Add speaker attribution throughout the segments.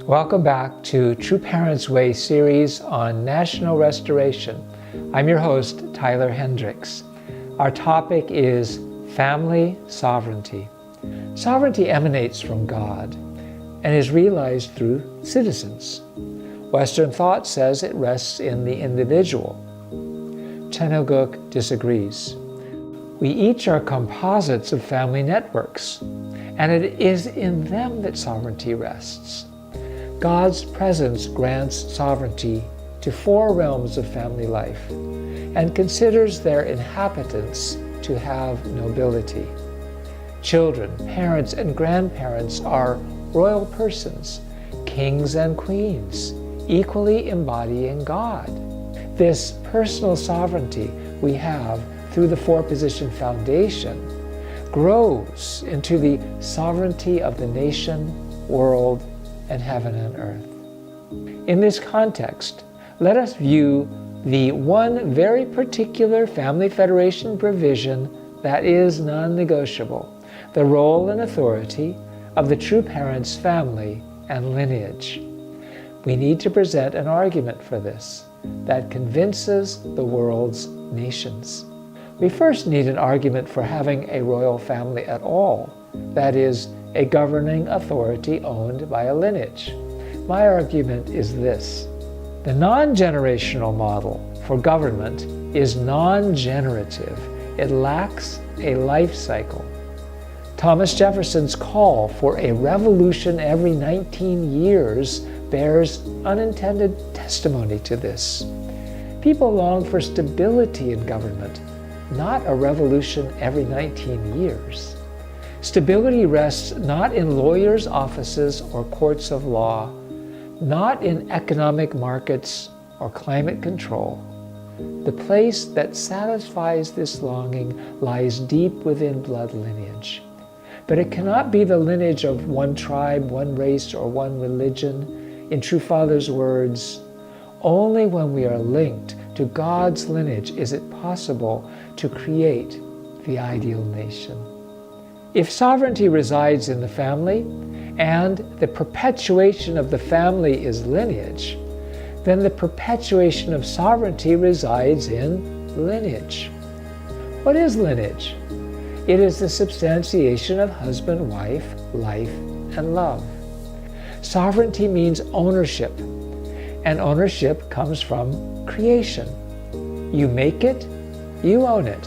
Speaker 1: Welcome back to True Parents Way series on National Restoration. I'm your host, Tyler Hendricks. Our topic is family sovereignty. Sovereignty emanates from God and is realized through citizens. Western thought says it rests in the individual. Chenoguk disagrees. We each are composites of family networks, and it is in them that sovereignty rests. God's presence grants sovereignty to 4 realms of family life and considers their inhabitants to have nobility. Children, parents, and grandparents are royal persons, kings and queens, equally embodying God. This personal sovereignty we have through the 4-position foundation grows into the sovereignty of the nation, world, and heaven and earth. In this context, let us view the one very particular family federation provision that is non-negotiable, the role and authority of the true parent's family and lineage. We need to present an argument for this that convinces the world's nations. We first need an argument for having a royal family at all, that is, a governing authority owned by a lineage. My argument is this: the non-generational model for government is non-generative. It lacks a life cycle. Thomas Jefferson's call for a revolution every 19 years bears unintended testimony to this. People long for stability in government, not a revolution every 19 years. Stability rests not in lawyers' offices or courts of law, not in economic markets or climate control. The place that satisfies this longing lies deep within blood lineage. But it cannot be the lineage of one tribe, one race, or one religion. In True Father's words, only when we are linked to God's lineage is it possible to create the ideal nation. If sovereignty resides in the family, and the perpetuation of the family is lineage, then the perpetuation of sovereignty resides in lineage. What is lineage? It is the substantiation of husband-wife, life, and love. Sovereignty means ownership, and ownership comes from creation. You make it, you own it.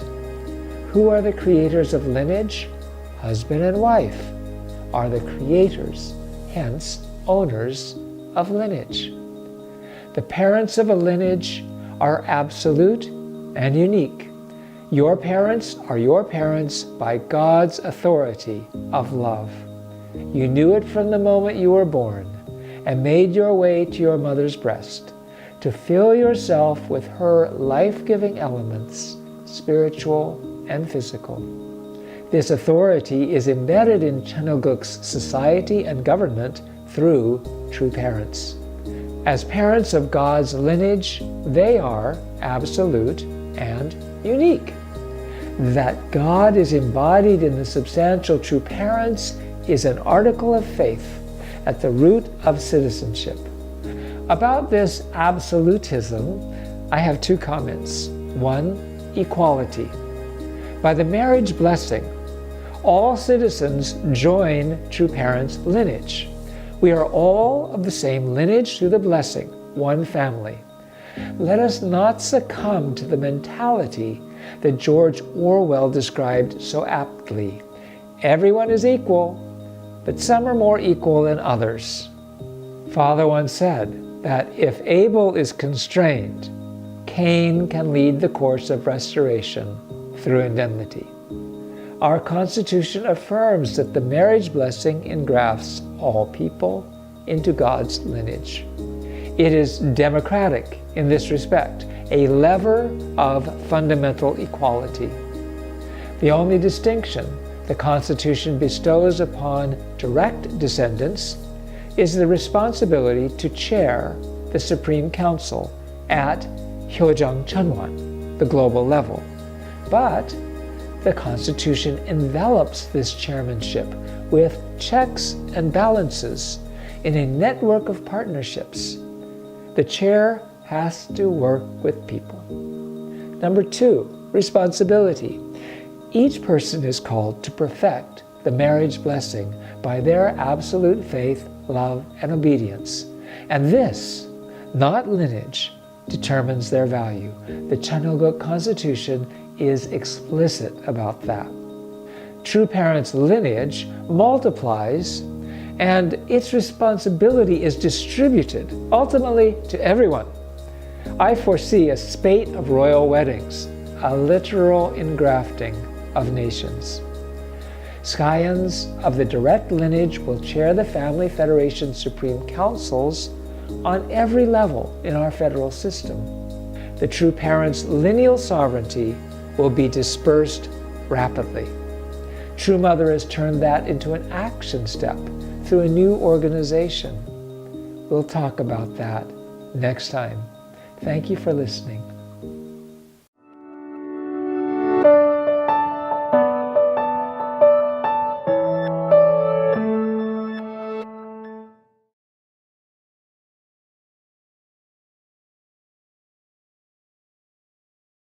Speaker 1: Who are the creators of lineage? Husband and wife are the creators, hence owners of lineage. The parents of a lineage are absolute and unique. Your parents are your parents by God's authority of love. You knew it from the moment you were born and made your way to your mother's breast to fill yourself with her life-giving elements, spiritual and physical. This authority is embedded in Chenoguk's society and government through true parents. As parents of God's lineage, they are absolute and unique. That God is embodied in the substantial true parents is an article of faith at the root of citizenship. About this absolutism, I have 2 comments. 1, equality. By the marriage blessing, all citizens join true parents' lineage. We are all of the same lineage through the blessing, one family. Let us not succumb to the mentality that George Orwell described so aptly. Everyone is equal, but some are more equal than others. Father once said that if Abel is constrained, Cain can lead the course of restoration through indemnity. Our Constitution affirms that the marriage blessing engrafts all people into God's lineage. It is democratic in this respect, a lever of fundamental equality. The only distinction the Constitution bestows upon direct descendants is the responsibility to chair the Supreme Council at Hyojang Chunwan, the global level. But the Constitution envelops this chairmanship with checks and balances in a network of partnerships. The chair has to work with people. Number 2, responsibility. Each person is called to perfect the marriage blessing by their absolute faith, love, and obedience. And this, not lineage, determines their value. The Chanoguk Constitution is explicit about that. True Parents' lineage multiplies, and its responsibility is distributed, ultimately to everyone. I foresee a spate of royal weddings, a literal engrafting of nations. Scions of the direct lineage will chair the Family Federation Supreme Councils on every level in our federal system. The True Parents' lineal sovereignty will be dispersed rapidly. True Mother has turned that into an action step through a new organization. We'll talk about that next time. Thank you for listening.